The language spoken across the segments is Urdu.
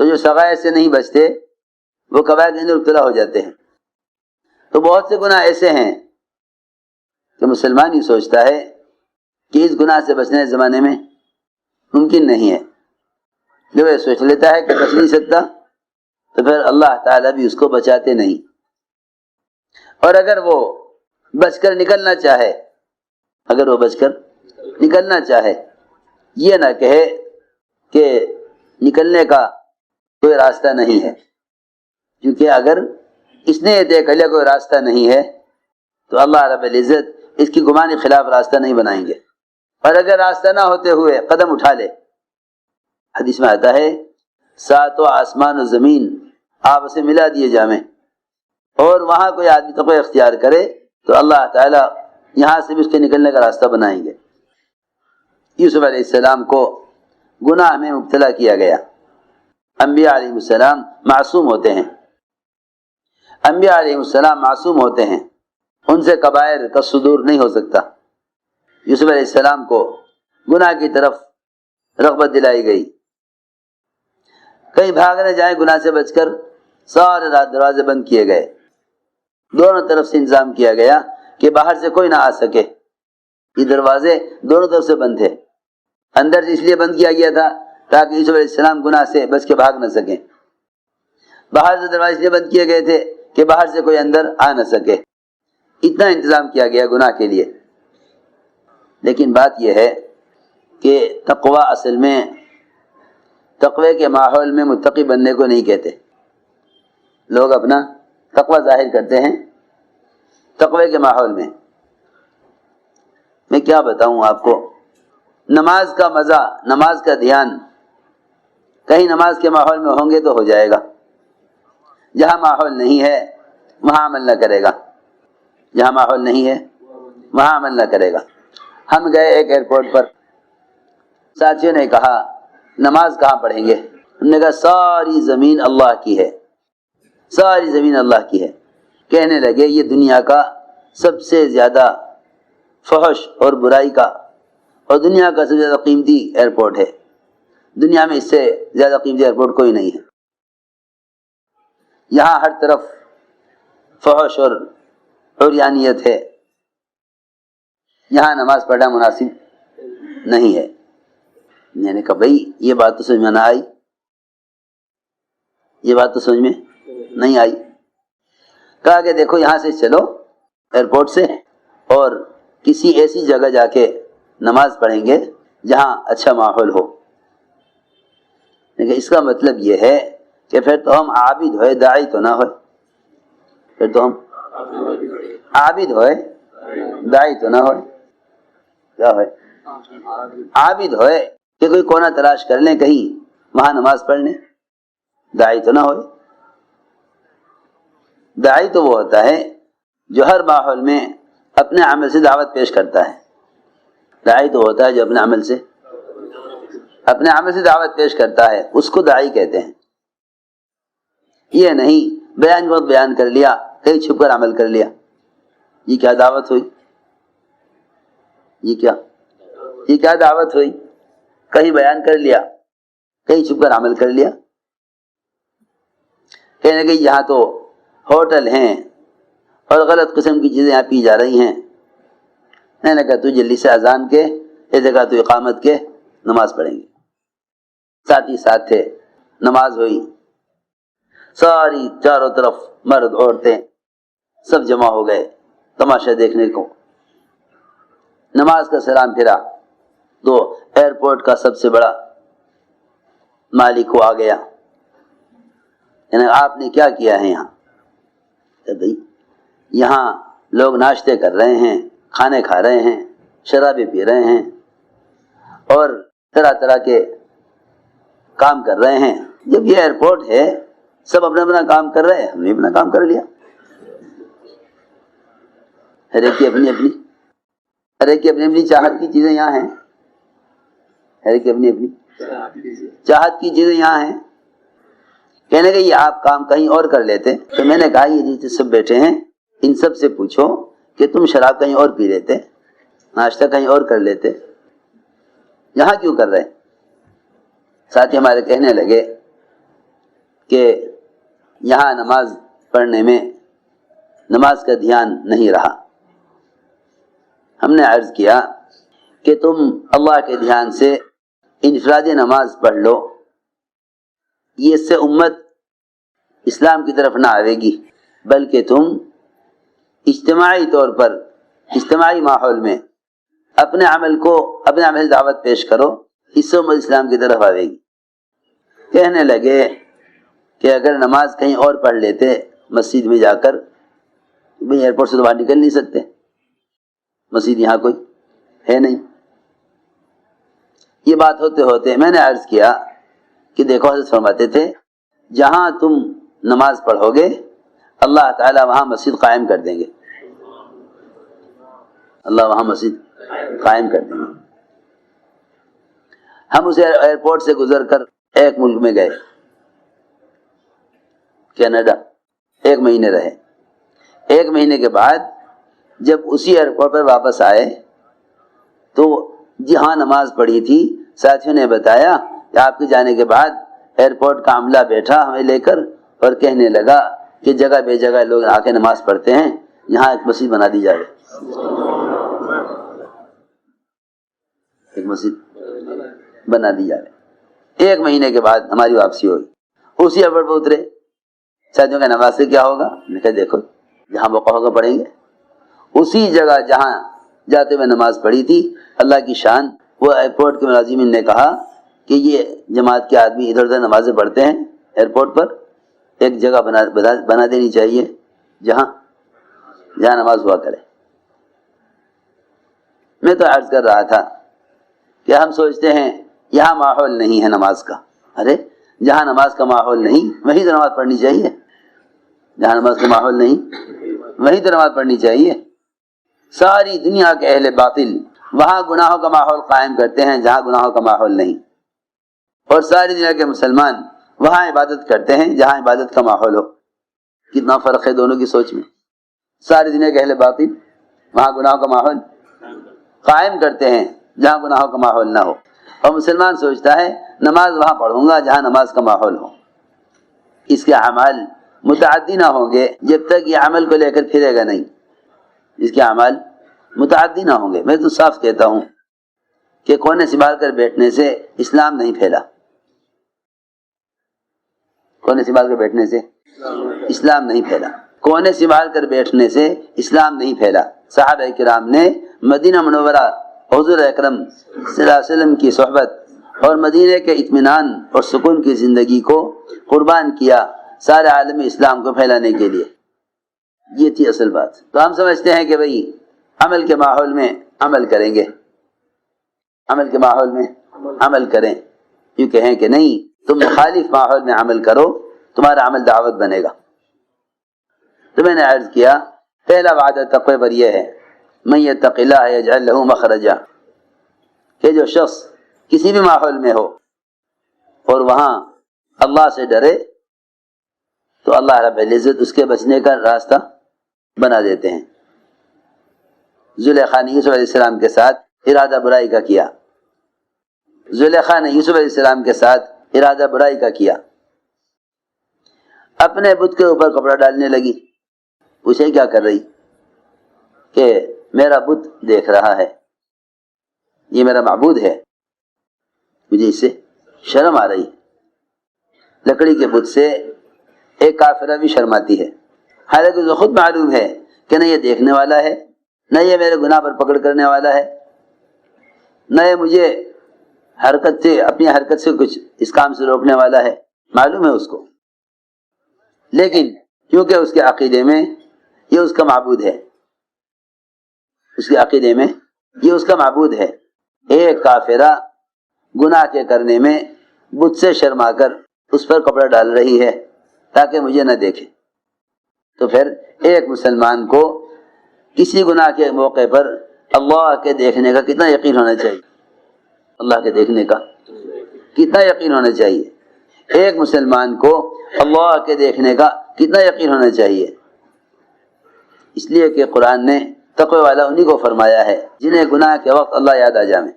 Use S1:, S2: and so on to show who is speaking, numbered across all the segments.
S1: تو جو صغائر سے نہیں بچتے وہ کبائر کے اندر مبتلا ہو جاتے ہیں۔ تو بہت سے گناہ ایسے ہیں کہ مسلمان ہی سوچتا ہے کہ اس گناہ سے بچنے اس زمانے میں ممکن نہیں ہے، جو یہ سوچ لیتا ہے کہ بچ نہیں سکتا تو پھر اللہ تعالیٰ بھی اس کو بچاتے نہیں۔ اور اگر وہ بچ کر نکلنا چاہے، اگر وہ بچ کر نکلنا چاہے، یہ نہ کہے کہ نکلنے کا کوئی راستہ نہیں ہے، کیونکہ اگر اس نے یہ طے کر لیا کوئی راستہ نہیں ہے تو اللہ رب العزت اس کی گمان کے خلاف راستہ نہیں بنائیں گے۔ اور اگر راستہ نہ ہوتے ہوئے قدم اٹھا لے، حدیث میں آتا ہے ساتوں آسمان و زمین آپ سے ملا دیے جامیں اور وہاں کوئی آدمی تقوی اختیار کرے تو اللہ تعالیٰ یہاں سے بھی اس کے نکلنے کا راستہ بنائیں گے۔ یوسف علیہ السلام کو گناہ میں مبتلا کیا گیا۔ انبیاء علیہ السلام معصوم ہوتے ہیں، انبیاء علیہ السلام معصوم ہوتے ہیں، ان سے کبائر کا صدور نہیں ہو سکتا۔ یوسف علیہ السلام کو گناہ کی طرف رغبت دلائی گئی، کہیں بھاگنے جائیں گناہ سے بچ کر، سارے رات دروازے بند کیے گئے، دونوں طرف سے انتظام کیا گیا کہ باہر سے کوئی نہ آ سکے۔ یہ دروازے دونوں طرف سے بند تھے، اندر سے اس لیے بند کیا گیا تھا تاکہ یوسف علیہ السلام گناہ سے بچ کے بھاگ نہ سکیں، باہر سے دروازے اس لیے بند کیے گئے تھے کہ باہر سے کوئی اندر آ نہ سکے۔ اتنا انتظام کیا گیا گناہ کے لیے۔ لیکن بات یہ ہے کہ تقوی اصل میں تقوی کے ماحول میں متقی بننے کو نہیں کہتے۔ لوگ اپنا تقوی ظاہر کرتے ہیں تقوی کے ماحول میں۔ میں کیا بتاؤں آپ کو، نماز کا مزہ، نماز کا دھیان کہیں نماز کے ماحول میں ہوں گے تو ہو جائے گا، جہاں ماحول نہیں ہے وہاں عمل نہ کرے گا، جہاں ماحول نہیں ہے وہاں عمل نہ کرے گا۔ ہم گئے ایک ایئرپورٹ پر، ساتھیوں نے کہا نماز کہاں پڑھیں گے؟ ہم نے کہا ساری زمین اللہ کی ہے، ساری زمین اللہ کی ہے۔ کہنے لگے یہ دنیا کا سب سے زیادہ فحش اور برائی کا اور دنیا کا سب سے زیادہ قیمتی ایئرپورٹ ہے، دنیا میں اس سے زیادہ قیمتی ایئرپورٹ کوئی نہیں ہے۔ یہاں ہر طرف فحش اور عریانیت ہے، یہاں نماز پڑھنا مناسب نہیں ہے۔ میں نے کہا بھائی یہ بات تو سمجھ میں نہ آئی، یہ بات تو سمجھ میں نہیں آئی۔ کہا کہ دیکھو یہاں سے چلو ایئرپورٹ سے اور کسی ایسی جگہ جا کے نماز پڑھیں گے جہاں اچھا ماحول ہو۔ لیکن اس کا مطلب یہ ہے کہ پھر تو ہم عابد ہوئے، داعی تو نہ ہوئے، پھر تو ہم عابد ہوئے داعی تو نہ ہوئے، کیا ہوئے؟ عابد ہوئے کہ کوئی کونا تلاش کر لیں کہیں وہاں نماز پڑھ لیں، داعی تو نہ ہوئے۔ داعی تو وہ ہوتا ہے جو ہر ماحول میں اپنے عمل سے دعوت پیش کرتا ہے، داعی تو ہوتا ہے جو اپنے عمل سے دعوت پیش کرتا ہے، اس کو داعی کہتے ہیں۔ یہ نہیں بیان وقت بیان کر لیا، کہیں چھپ کر عمل کر لیا، یہ کیا دعوت ہوئی؟ یہ کیا دعوت ہوئی؟ کہیں بیان کر لیا، کہیں چھپ کر عمل کر لیا۔ کہنے کہ یہاں تو ہوٹل ہیں اور غلط قسم کی چیزیں یہاں پی جا رہی ہیں۔ میں نے کہا تو جلدی سے اذان کے، یہ جگہ تو اقامت کے، نماز پڑھیں گے۔ ساتھ ہی ساتھ تھے، نماز ہوئی، ساری چاروں طرف مرد عورتیں سب جمع ہو گئے تماشا دیکھنے کو۔ نماز کا سلام پھرا تو ایئرپورٹ کا سب سے بڑا مالک وہ آ گیا، یعنی آپ نے کیا کیا ہے یہاں؟ کہ بھئی یہاں لوگ ناشتے کر رہے ہیں، کھانے کھا رہے ہیں، شرابیں پی رہے ہیں اور طرح طرح کے کام کر رہے ہیں۔ جب یہ ایئرپورٹ ہے سب اپنا اپنا کام کر رہے ہیں، ہم نے اپنا کام کر لیا۔ ہر ایک کی اپنی چاہت کی چیزیں یہاں ہیں، ہر ایک کی اپنی چاہت کی چیزیں یہاں ہیں۔ کہنے کہ یہ آپ کام کہیں اور کر لیتے، تو میں نے کہا یہ جتنے سب بیٹھے ہیں ان سب سے پوچھو کہ تم شراب کہیں اور پی لیتے، ناشتہ کہیں اور کر لیتے، یہاں کیوں کر رہے؟ ساتھ ہی ہمارے کہنے لگے کہ یہاں نماز پڑھنے میں نماز کا دھیان نہیں رہا۔ ہم نے عرض کیا کہ تم اللہ کے دھیان سے انفرادی نماز پڑھ لو، یہ اس سے امت اسلام کی طرف نہ آئے گی، بلکہ تم اجتماعی طور پر اجتماعی ماحول میں اپنے عمل دعوت پیش کرو، اس سے امت اسلام کی طرف آئے گی۔ کہنے لگے کہ اگر نماز کہیں اور پڑھ لیتے مسجد میں جا کر، بھئی ایئرپورٹ سے تو باہر نکل نہیں سکتے، مسجد یہاں کوئی ہے نہیں۔ یہ بات ہوتے ہوتے میں نے عرض کیا کہ دیکھو، حضرت فرماتے تھے جہاں تم نماز پڑھو گے اللہ تعالیٰ وہاں مسجد قائم کر دیں گے، اللہ وہاں مسجد قائم کر دیں گے۔ ہم اسے ایئرپورٹ سے گزر کر ایک ملک میں گئے، کینیڈا، 1 مہینے رہے۔ 1 مہینے کے بعد جب اسی ایئرپورٹ پر واپس آئے تو جہاں نماز پڑھی تھی ساتھیوں نے بتایا کہ آپ کے جانے کے بعد ایئرپورٹ کا عملہ بیٹھا ہمیں لے کر اور کہنے لگا کہ جگہ بے جگہ لوگ آ کے نماز پڑھتے ہیں، یہاں ایک مسجد بنا دی جائے، ایک مسجد بنا دی جائے۔ 1 مہینے کے بعد ہماری واپسی ہوئی، اسی ایئرپورٹ پہ اترے۔ ساتھیوں کا نماز سے کیا ہوگا؟ میں نے کہا دیکھو جہاں موقع ہوگا پڑھیں گے۔ اسی جگہ جہاں جاتے ہوئے نماز پڑھی تھی، اللہ کی شان، وہ ایئرپورٹ کے ملازمین نے کہا کہ یہ جماعت کے آدمی ادھر ادھر نمازیں پڑھتے ہیں، ایئرپورٹ پر ایک جگہ بنا دینی چاہیے جہاں نماز ہوا کرے۔ میں تو عرض کر رہا تھا کہ ہم سوچتے ہیں یہاں ماحول نہیں ہے نماز کا، ارے جہاں نماز کا ماحول نہیں وہیں تو نماز پڑھنی چاہیے، جہاں نماز کا ماحول نہیں وہیں تو نماز پڑھنی چاہیے۔ ساری دنیا کے اہل باطل وہاں گناہوں کا ماحول قائم کرتے ہیں جہاں گناہوں کا ماحول نہیں، اور ساری دنیا کے مسلمان وہاں عبادت کرتے ہیں جہاں عبادت کا ماحول ہو۔ کتنا فرق ہے دونوں کی سوچ میں۔ ساری دنیا کے اہل باطل وہاں گناہوں کا ماحول قائم کرتے ہیں جہاں گناہوں کا ماحول نہ ہو، اور مسلمان سوچتا ہے نماز وہاں پڑھوں گا جہاں نماز کا ماحول ہو۔ اس کے اعمال متعدی نہ ہوں گے جب تک یہ عمل کو لے کر پھرے گا نہیں، اس کے اعمال متعدی نہ ہوں گے۔ میں تو صاف کہتا ہوں کہ کونے سنبھال کر بیٹھنے سے اسلام نہیں پھیلا، کونے سنبھال کر بیٹھنے سے اسلام نہیں پھیلا، کونے سنبھال کر بیٹھنے سے اسلام نہیں پھیلا۔ صحابہ کرام نے مدینہ منورہ حضور اکرم صلی اللہ علیہ وسلم کی صحبت اور مدینہ کے اطمینان اور سکون کی زندگی کو قربان کیا سارے عالم اسلام کو پھیلانے کے لیے۔ یہ تھی اصل بات۔ تو ہم سمجھتے ہیں کہ بھئی عمل کے ماحول میں عمل کریں گے، عمل کے ماحول میں عمل کریں، یوں کہیں کہ نہیں تم مخالف ماحول میں عمل کرو، تمہارا عمل دعوت بنے گا۔ تو میں نے عرض کیا پہلا وعدہ تقوی پر یہ ہے، من یتق اللہ یجعل لہ مخرجا، کہ جو شخص کسی بھی ماحول میں ہو اور وہاں اللہ سے ڈرے تو اللہ رب العزت اس کے بچنے کا راستہ بنا دیتے ہیں۔ زلیخا نے یوسف علیہ السلام کے ساتھ ارادہ برائی کا کیا، زلیخا نے یوسف علیہ السلام کے ساتھ ارادہ برائی کا کیا، اپنے بت کے اوپر کپڑا ڈالنے لگی۔ پوچھے کیا کر رہی؟ کہ میرا بت دیکھ رہا ہے، یہ میرا معبود ہے، مجھے اس سے شرم آ رہی ہے۔ لکڑی کے بت سے ایک کافرہ بھی شرماتی ہے، حالانکہ جو خود معلوم ہے کہ نہ یہ دیکھنے والا ہے، نہ یہ میرے گناہ پر پکڑ کرنے والا ہے، نہ یہ مجھے اپنی حرکت سے کچھ اس کام سے روکنے والا ہے، معلوم ہے اس کو، لیکن کیونکہ اس کے عقیدے میں یہ اس کا معبود ہے، اس کے عقیدے میں یہ اس کا معبود ہے، ایک کافرہ گناہ کے کرنے میں بت سے شرما کر اس پر کپڑا ڈال رہی ہے تاکہ مجھے نہ دیکھے۔ تو پھر ایک مسلمان کو کسی گناہ کے موقع پر اللہ کے دیکھنے کا کتنا یقین ہونا چاہیے، اللہ کے دیکھنے کا کتنا یقین ہونا چاہیے، ایک مسلمان کو اللہ کے دیکھنے کا کتنا یقین ہونا چاہیے۔ اس لیے کہ قرآن نے تقوی والا انہی کو فرمایا ہے جنہیں گناہ کے وقت اللہ یاد آ جائے،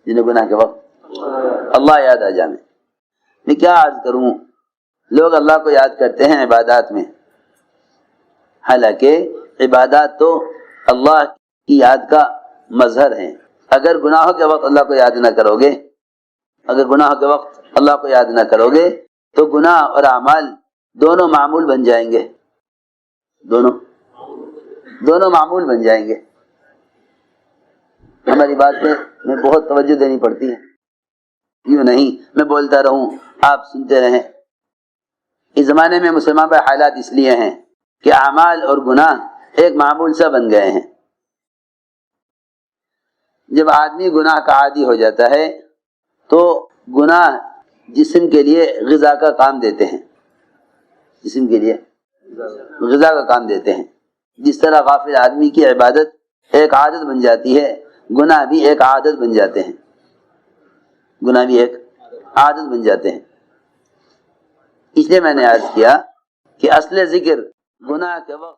S1: جنہیں گناہ کے وقت اللہ یاد آ جائے۔ میں کیا عرض کروں، لوگ اللہ کو یاد کرتے ہیں عبادات میں، حالانکہ عبادات تو اللہ کی یاد کا مظہر ہیں۔ اگر گناہوں کے وقت اللہ کو یاد نہ کرو گے، اگر گناہوں کے وقت اللہ کو یاد نہ کرو گے تو گناہ اور اعمال دونوں معمول بن جائیں گے، دونوں معمول بن جائیں گے۔ ہماری بات میں بہت توجہ دینی پڑتی ہے، یوں نہیں میں بولتا رہوں آپ سنتے رہیں۔ اس زمانے میں مسلمان پر حالات اس لیے ہیں کہ اعمال اور گناہ ایک معمول سا بن گئے ہیں۔ جب آدمی گناہ کا عادی ہو جاتا ہے تو گناہ جسم کے لیے غذا کا کام دیتے ہیں، جسم کے لیے غذا کا کام دیتے ہیں۔ جس طرح غافل آدمی کی عبادت ایک عادت بن جاتی ہے، گناہ بھی ایک عادت بن جاتے ہیں، گناہ بھی ایک عادت بن جاتے ہیں۔ اس لیے میں نے عرض کیا کہ اصل ذکر گناہ کے وقت